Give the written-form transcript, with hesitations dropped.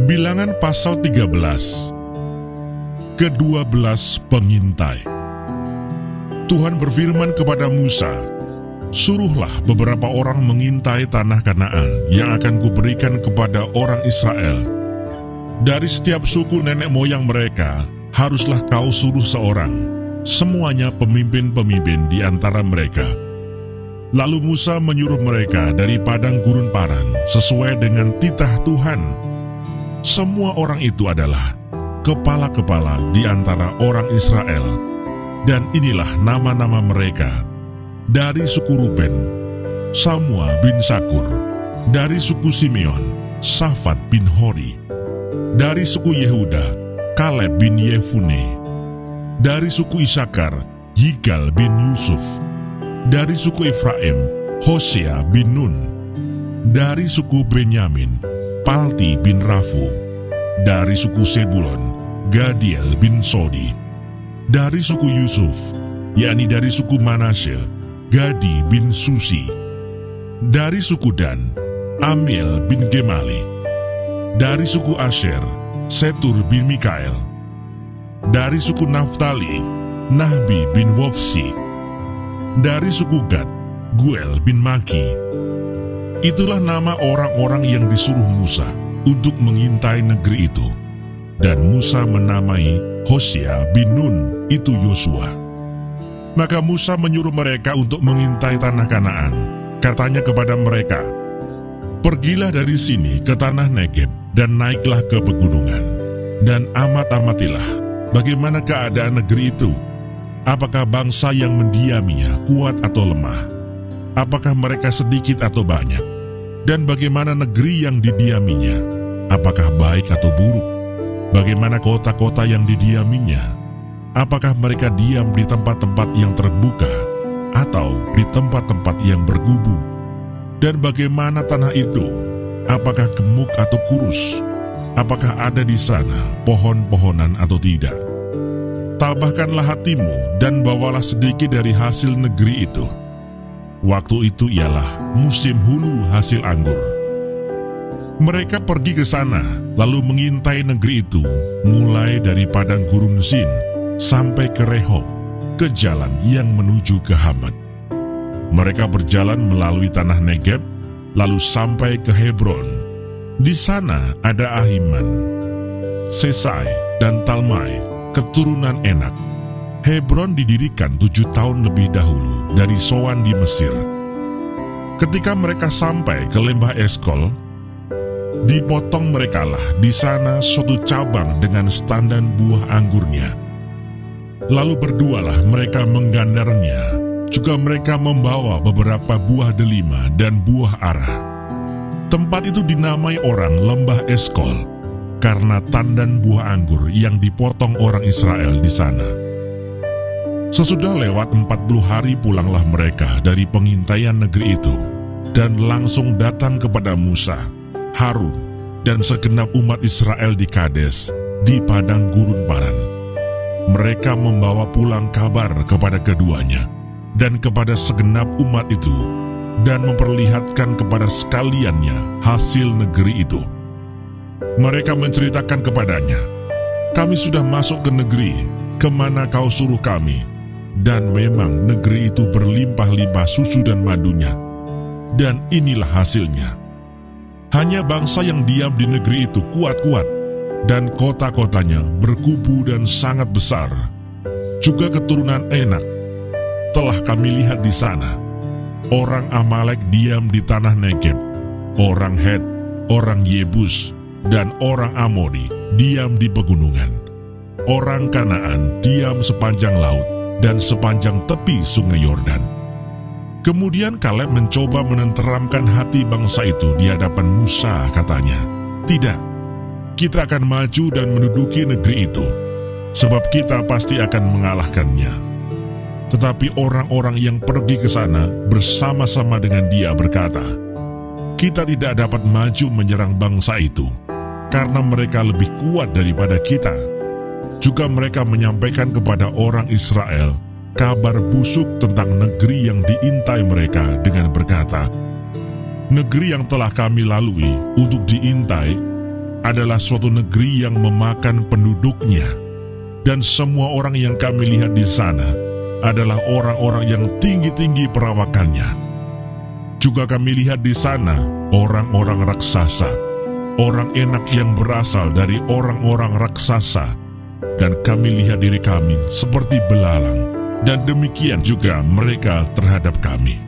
Bilangan pasal 13. Ke-12 pengintai. Tuhan berfirman kepada Musa, "Suruhlah beberapa orang mengintai tanah Kanaan yang akan kuberikan kepada orang Israel. Dari setiap suku nenek moyang mereka, haruslah kau suruh seorang, semuanya pemimpin-pemimpin di antara mereka." Lalu Musa menyuruh mereka dari padang gurun Paran sesuai dengan titah Tuhan. Semua orang itu adalah kepala-kepala di antara orang Israel, dan inilah nama-nama mereka. Dari suku Ruben, Samua bin Sakur. Dari suku Simeon, Safat bin Hori. Dari suku Yehuda, Kaleb bin Yefune. Dari suku Isakar, Yigal bin Yusuf. Dari suku Efraim, Hosea bin Nun. Dari suku Benyamin, Palti bin Rafu. Dari suku Sebulon, Gadiel bin Sodi. Dari suku Yusuf, yakni dari suku Manasye, Gadi bin Susi. Dari suku Dan, Amiel bin Gemali. Dari suku Asher, Setur bin Mikael. Dari suku Naftali, Nahbi bin Wofsi. Dari suku Gad, Guel bin Maki. Itulah nama orang-orang yang disuruh Musa untuk mengintai negeri itu. Dan Musa menamai Hosea bin Nun itu Yosua. Maka Musa menyuruh mereka untuk mengintai tanah Kanaan. Katanya kepada mereka, "Pergilah dari sini ke tanah Negeb dan naiklah ke pegunungan, dan amat-amatilah bagaimana keadaan negeri itu. Apakah bangsa yang mendiaminya kuat atau lemah? Apakah mereka sedikit atau banyak? Dan bagaimana negeri yang didiaminya? Apakah baik atau buruk? Bagaimana kota-kota yang didiaminya? Apakah mereka diam di tempat-tempat yang terbuka atau di tempat-tempat yang bergubu? Dan bagaimana tanah itu? Apakah gemuk atau kurus? Apakah ada di sana pohon-pohonan atau tidak? Tabahkanlah hatimu dan bawalah sedikit dari hasil negeri itu." Waktu itu ialah musim hulu hasil anggur. Mereka pergi ke sana, lalu mengintai negeri itu, mulai dari padang gurun Zin sampai ke Rehob, ke jalan yang menuju ke Hamat. Mereka berjalan melalui tanah Negeb, lalu sampai ke Hebron. Di sana ada Ahiman, Sesai, dan Talmai, keturunan Enak. Hebron didirikan 7 tahun lebih dahulu dari Soan di Mesir. Ketika mereka sampai ke lembah Eskol, dipotong merekalah di sana suatu cabang dengan standan buah anggurnya. Lalu berdualah mereka menggandarnya. Juga mereka membawa beberapa buah delima dan buah ara. Tempat itu dinamai orang lembah Eskol karena tandan buah anggur yang dipotong orang Israel di sana. Sesudah lewat 40 hari pulanglah mereka dari pengintaian negeri itu, dan langsung datang kepada Musa, Harun, dan segenap umat Israel di Kades, di padang gurun Paran. Mereka membawa pulang kabar kepada keduanya, dan kepada segenap umat itu, dan memperlihatkan kepada sekaliannya hasil negeri itu. Mereka menceritakan kepadanya, "Kami sudah masuk ke negeri, kemana kau suruh kami, dan memang negeri itu berlimpah-limpah susu dan madunya, dan inilah hasilnya. Hanya bangsa yang diam di negeri itu kuat-kuat, dan kota-kotanya berkubu dan sangat besar. Juga keturunan Enak telah kami lihat di sana. Orang Amalek diam di tanah Negeb, orang Het, orang Yebus, dan orang Amori diam di pegunungan. Orang Kanaan diam sepanjang laut dan sepanjang tepi sungai Yordan." Kemudian Kaleb mencoba menenteramkan hati bangsa itu di hadapan Musa, katanya, "Tidak, kita akan maju dan menduduki negeri itu, sebab kita pasti akan mengalahkannya." Tetapi orang-orang yang pergi ke sana bersama-sama dengan dia berkata, "Kita tidak dapat maju menyerang bangsa itu, karena mereka lebih kuat daripada kita." Juga mereka menyampaikan kepada orang Israel kabar busuk tentang negeri yang diintai mereka dengan berkata, "Negeri yang telah kami lalui untuk diintai adalah suatu negeri yang memakan penduduknya, dan semua orang yang kami lihat di sana adalah orang-orang yang tinggi-tinggi perawakannya. Juga kami lihat di sana orang-orang raksasa, orang enak yang berasal dari orang-orang raksasa, dan kami lihat diri kami seperti belalang, dan demikian juga mereka terhadap kami.